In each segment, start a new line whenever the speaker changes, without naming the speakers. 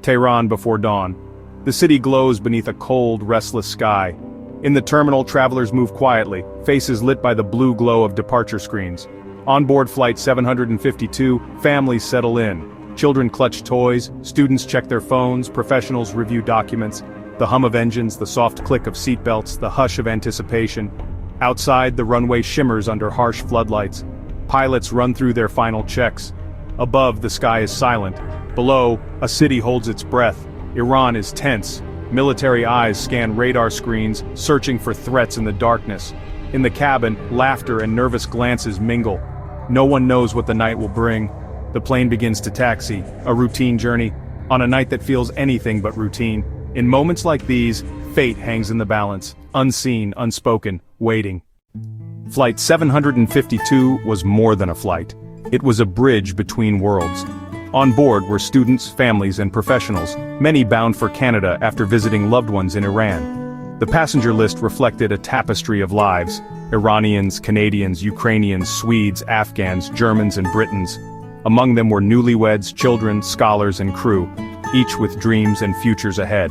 Tehran before dawn. The city glows beneath a cold, restless sky. In the terminal, travelers move quietly, faces lit by the blue glow of departure screens. On board Flight 752, families settle in. Children clutch toys, students check their phones, professionals review documents. The hum of engines, the soft click of seatbelts, the hush of anticipation. Outside, the runway shimmers under harsh floodlights. Pilots run through their final checks. Above, the sky is silent. Below, a city holds its breath. Iran is tense. Military eyes scan radar screens, searching for threats in the darkness. In the cabin, laughter and nervous glances mingle. No one knows what the night will bring. The plane begins to taxi, a routine journey, on a night that feels anything but routine. In moments like these, fate hangs in the balance, unseen, unspoken, waiting. Flight 752 was more than a flight. It was a bridge between worlds. On board were students, families, and professionals, many bound for Canada after visiting loved ones in Iran. The passenger list reflected a tapestry of lives: Iranians, Canadians, Ukrainians, Swedes, Afghans, Germans, and Britons. Among them were newlyweds, children, scholars, and crew, each with dreams and futures ahead.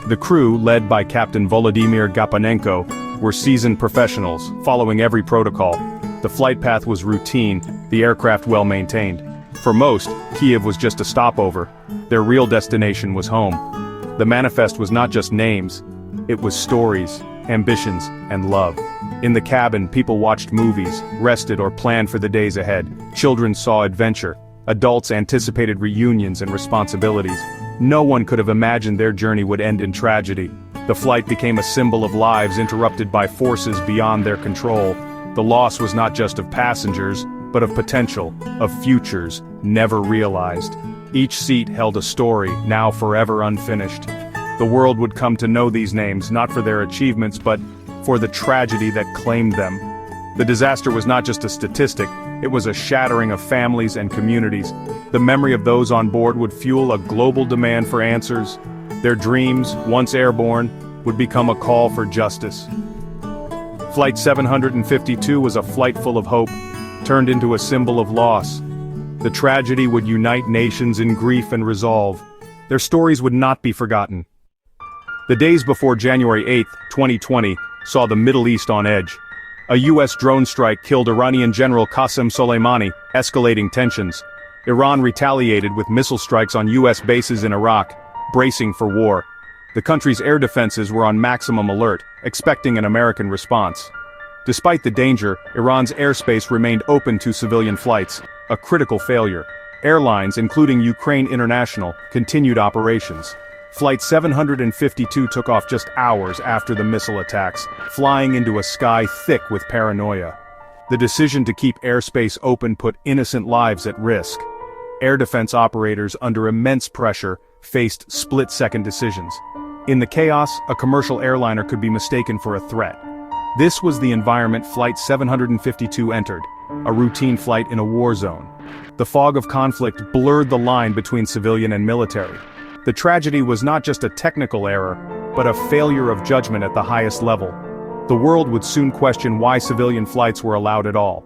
The crew, led by Captain Volodymyr Gapanenko, were seasoned professionals, following every protocol. The flight path was routine, the aircraft well-maintained. For most, Kiev was just a stopover. Their real destination was home. The manifest was not just names. It was stories, ambitions, and love. In the cabin, people watched movies, rested or planned for the days ahead. Children saw adventure. Adults anticipated reunions and responsibilities. No one could have imagined their journey would end in tragedy. The flight became a symbol of lives interrupted by forces beyond their control. The loss was not just of passengers, but of potential, of futures, never realized. Each seat held a story, now forever unfinished. The world would come to know these names, not for their achievements, but for the tragedy that claimed them. The disaster was not just a statistic, it was a shattering of families and communities. The memory of those on board would fuel a global demand for answers. Their dreams, once airborne, would become a call for justice. Flight 752 was a flight full of hope, turned into a symbol of loss. The tragedy would unite nations in grief and resolve. Their stories would not be forgotten. The days before January 8, 2020, saw the Middle East on edge. A U.S. drone strike killed Iranian General Qasem Soleimani, escalating tensions. Iran retaliated with missile strikes on U.S. bases in Iraq, bracing for war. The country's air defenses were on maximum alert, expecting an American response. Despite the danger, Iran's airspace remained open to civilian flights, a critical failure. Airlines, including Ukraine International, continued operations. Flight 752 took off just hours after the missile attacks, flying into a sky thick with paranoia. The decision to keep airspace open put innocent lives at risk. Air defense operators, under immense pressure, faced split-second decisions. In the chaos, a commercial airliner could be mistaken for a threat. This was the environment Flight 752 entered, a routine flight in a war zone. The fog of conflict blurred the line between civilian and military. The tragedy was not just a technical error, but a failure of judgment at the highest level. The world would soon question why civilian flights were allowed at all.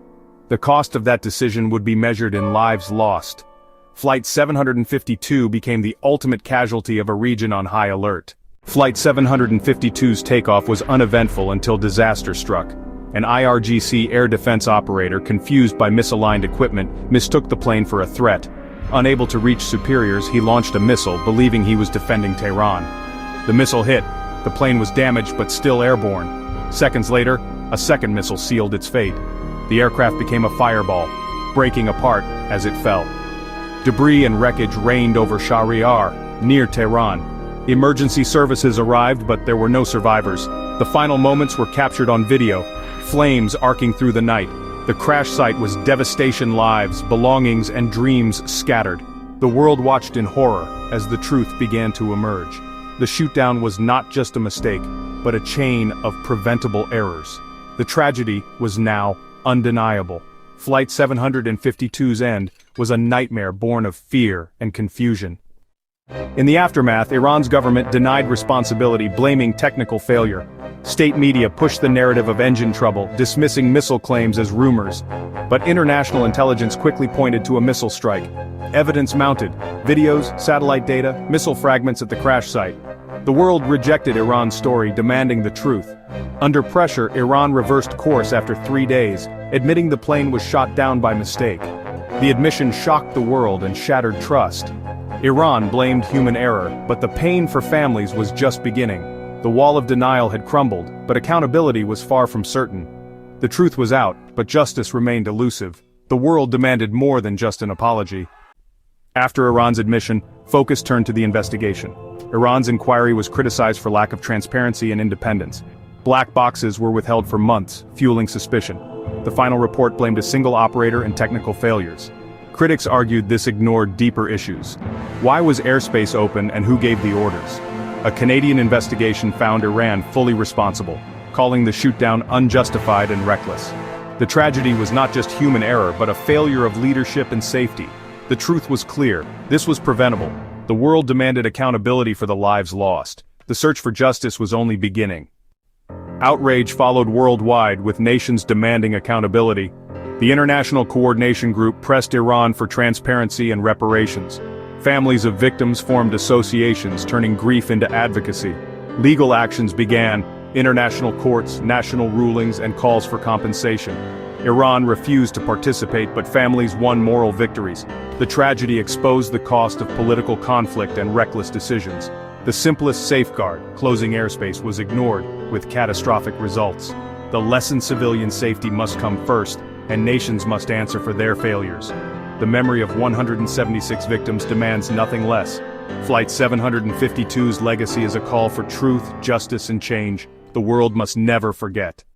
The cost of that decision would be measured in lives lost. Flight 752 became the ultimate casualty of a region on high alert. Flight 752's takeoff was uneventful until disaster struck. An IRGC air defense operator, confused by misaligned equipment, mistook the plane for a threat. Unable to reach superiors, he launched a missile, believing he was defending Tehran. The missile hit. The plane was damaged but still airborne. Seconds later, a second missile sealed its fate. The aircraft became a fireball, breaking apart as it fell. Debris and wreckage rained over Shahryar, near Tehran. Emergency services arrived, but there were no survivors. The final moments were captured on video, flames arcing through the night. The crash site was devastation, lives, belongings, and dreams scattered. The world watched in horror as the truth began to emerge. The shootdown was not just a mistake, but a chain of preventable errors. The tragedy was now undeniable. Flight 752's end was a nightmare born of fear and confusion. In the aftermath, Iran's government denied responsibility, blaming technical failure. State media pushed the narrative of engine trouble, dismissing missile claims as rumors. But international intelligence quickly pointed to a missile strike. Evidence mounted: videos, satellite data, missile fragments at the crash site. The world rejected Iran's story, demanding the truth. Under pressure, Iran reversed course after 3 days, admitting the plane was shot down by mistake. The admission shocked the world and shattered trust. Iran blamed human error, but the pain for families was just beginning. The wall of denial had crumbled, but accountability was far from certain. The truth was out, but justice remained elusive. The world demanded more than just an apology. After Iran's admission, focus turned to the investigation. Iran's inquiry was criticized for lack of transparency and independence. Black boxes were withheld for months, fueling suspicion. The final report blamed a single operator and technical failures. Critics argued this ignored deeper issues. Why was airspace open and who gave the orders? A Canadian investigation found Iran fully responsible, calling the shootdown unjustified and reckless. The tragedy was not just human error but a failure of leadership and safety. The truth was clear: this was preventable. The world demanded accountability for the lives lost. The search for justice was only beginning. Outrage followed worldwide, with nations demanding accountability. The International Coordination Group pressed Iran for transparency and reparations. Families of victims formed associations, turning grief into advocacy. Legal actions began: international courts, national rulings, and calls for compensation. Iran refused to participate, but families won moral victories. The tragedy exposed the cost of political conflict and reckless decisions. The simplest safeguard, closing airspace, was ignored, with catastrophic results. The lesson: civilian safety must come first, and nations must answer for their failures. The memory of 176 victims demands nothing less. Flight 752's legacy is a call for truth, justice, and change. The world must never forget.